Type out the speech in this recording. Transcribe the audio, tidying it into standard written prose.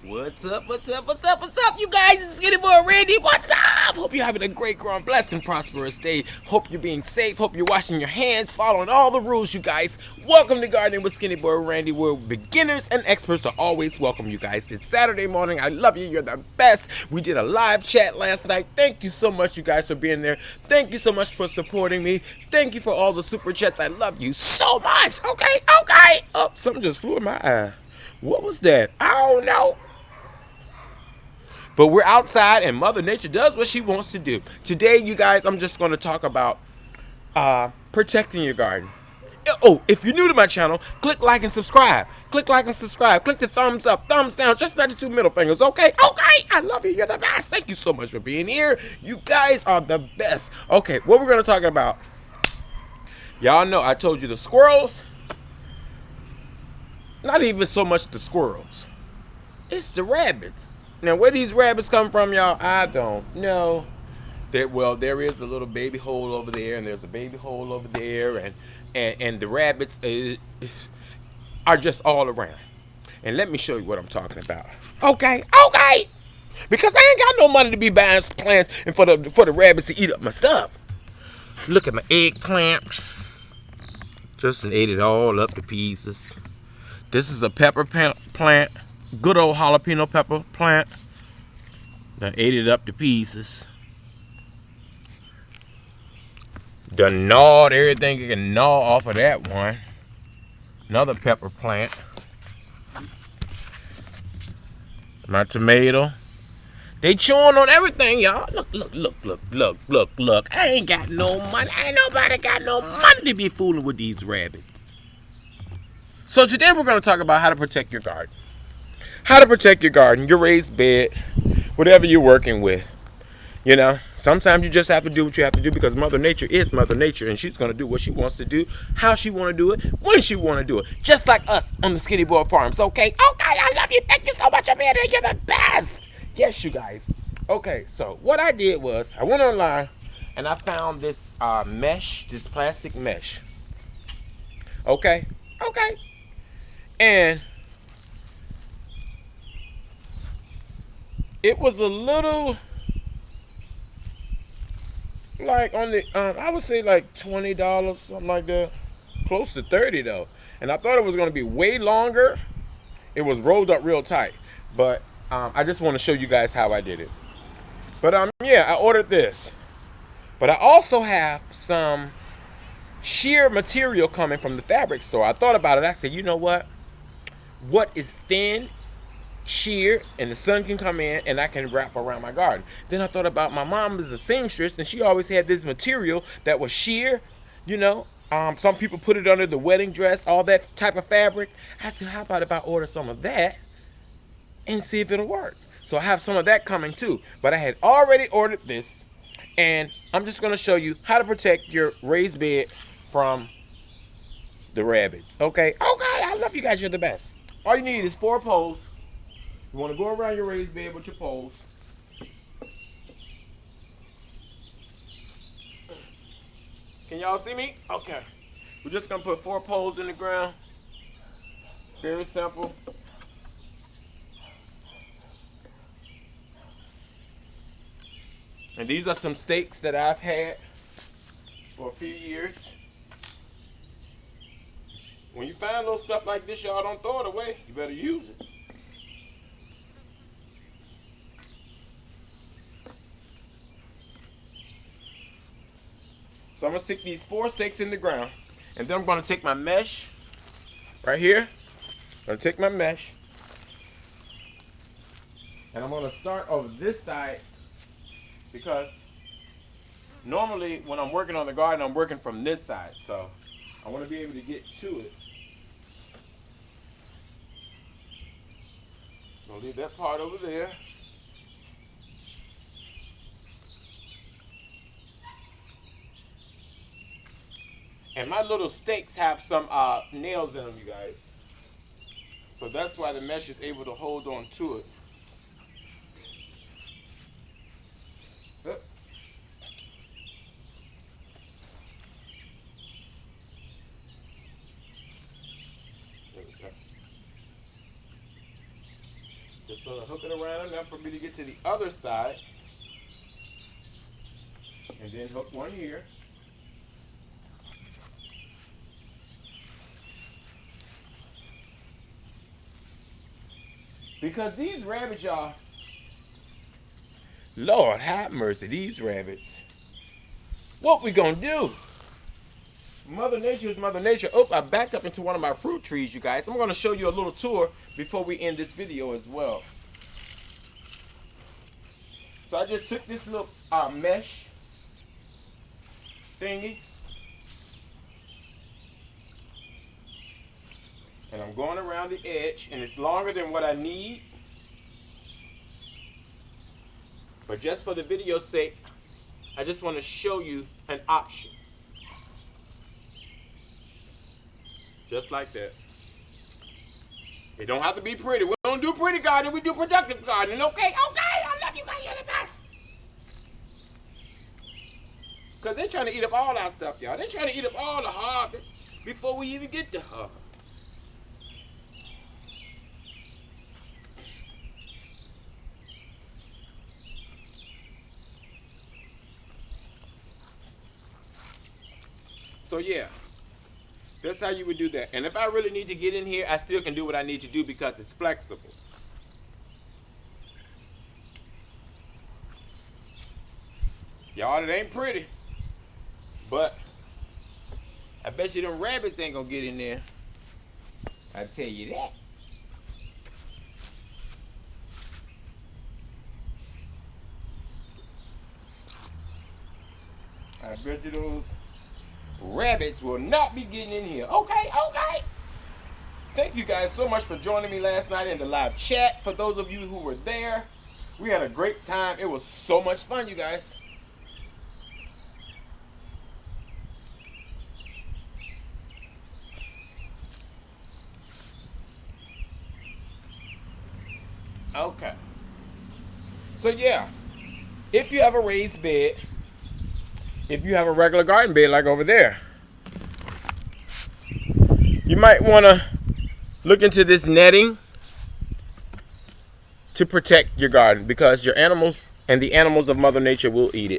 What's up, what's up, what's up, what's up, you guys? It's SkinnyBoyRandy. What's up? Hope you're having a great, growing, blessed, and prosperous day. Hope you're being safe. Hope you're washing your hands, following all the rules, you guys. Welcome to Gardening with SkinnyBoyRandy, where beginners and experts are always welcome, you guys. It's Saturday morning. I love you. You're the best. We did a live chat last night. Thank you so much, you guys, for being there. Thank you so much for supporting me. Thank you for all the super chats. I love you so much. Okay. Oh, something just flew in my eye. What was that? I don't know. But we're outside and Mother Nature does what she wants to do. Today, you guys, I'm just going to talk about protecting your garden. Oh, if you're new to my channel, click like and subscribe. Click like and subscribe. Click the thumbs up, thumbs down, just not the two middle fingers, okay? I love you. You're the best. Thank you so much for being here. You guys are the best. Okay, what we're going to talk about. Y'all know I told you the squirrels. Not even so much the squirrels. It's the rabbits. Now, where these rabbits come from, y'all, I don't know. There is a little baby hole over there, and there's a baby hole over there, and the rabbits are just all around. And let me show you what I'm talking about. Okay. Because I ain't got no money to be buying plants and for the rabbits to eat up my stuff. Look at my eggplant. Justin ate it all up to pieces. This is a pepper plant. Good old jalapeno pepper plant. I ate it up to pieces. Done gnawed everything you can gnaw off of that one. Another pepper plant. My tomato. They chewing on everything, y'all. Look. I ain't got no money. Ain't nobody got no money to be fooling with these rabbits. So today we're going to talk about how to protect your garden. How to protect your garden, your raised bed, whatever you're working with. You know, sometimes you just have to do what you have to do because Mother Nature is Mother Nature, and she's going to do what she wants to do, how she want to do it, when she want to do it. Just like us on the Skinny Boy Farms, okay? I love you. Thank you so much, Amanda. You're the best. Yes, you guys. Okay, so what I did was I went online, and I found this mesh, this plastic mesh. Okay. And it was a little, like on the, I would say like $20, something like that. Close to 30 though. And I thought it was going to be way longer. It was rolled up real tight. But I just want to show you guys how I did it. But yeah, I ordered this. But I also have some sheer material coming from the fabric store. I thought about it. I said, you know what? What is thin, sheer, and the sun can come in and I can wrap around my garden. Then I thought about my mom is a seamstress and she always had this material that was sheer, you know. Some people put it under the wedding dress, all that type of fabric. I said, how about if I order some of that and see if it'll work? So I have some of that coming too. But I had already ordered this, and I'm just going to show you how to protect your raised bed from the rabbits. Okay, I love you guys. You're the best. All you need is 4 poles. You want to go around your raised bed with your poles. Can y'all see me? Okay. We're just going to put 4 poles in the ground. Very simple. And these are some stakes that I've had for a few years. When you find little stuff like this, y'all don't throw it away. You better use it. So I'm going to stick these 4 stakes in the ground. And then I'm going to take my mesh right here. I'm going to take my mesh. And I'm going to start over this side. Because normally when I'm working on the garden, I'm working from this side. So I want to be able to get to it. I'll leave that part over there. And my little stakes have some nails in them, you guys. So that's why the mesh is able to hold on to it. Just gonna hook it around enough for me to get to the other side. And then hook one here. Because these rabbits, y'all, Lord have mercy, these rabbits. What we gonna do? Mother Nature is Mother Nature. Oh, I backed up into one of my fruit trees, you guys. I'm gonna show you a little tour before we end this video as well. So I just took this little mesh thingy. And I'm going around the edge, and it's longer than what I need. But just for the video's sake, I just want to show you an option. Just like that. It don't have to be pretty. We don't do pretty gardening, we do productive gardening, okay? Okay, I love you guys, you're the best. Because they're trying to eat up all our stuff, y'all. They're trying to eat up all the harvest before we even get to harvest. So yeah, that's how you would do that. And if I really need to get in here, I still can do what I need to do because it's flexible. Y'all, it ain't pretty, but I bet you them rabbits ain't gonna get in there. I tell you that. I bet you those rabbits will not be getting in here. Okay, okay. Thank you guys so much for joining me last night in the live chat. For those of you who were there, we had a great time. It was so much fun, you guys. Okay. So yeah, if you have a raised bed, if you have a regular garden bed like over there, you might want to look into this netting to protect your garden because your animals and the animals of Mother Nature will eat it.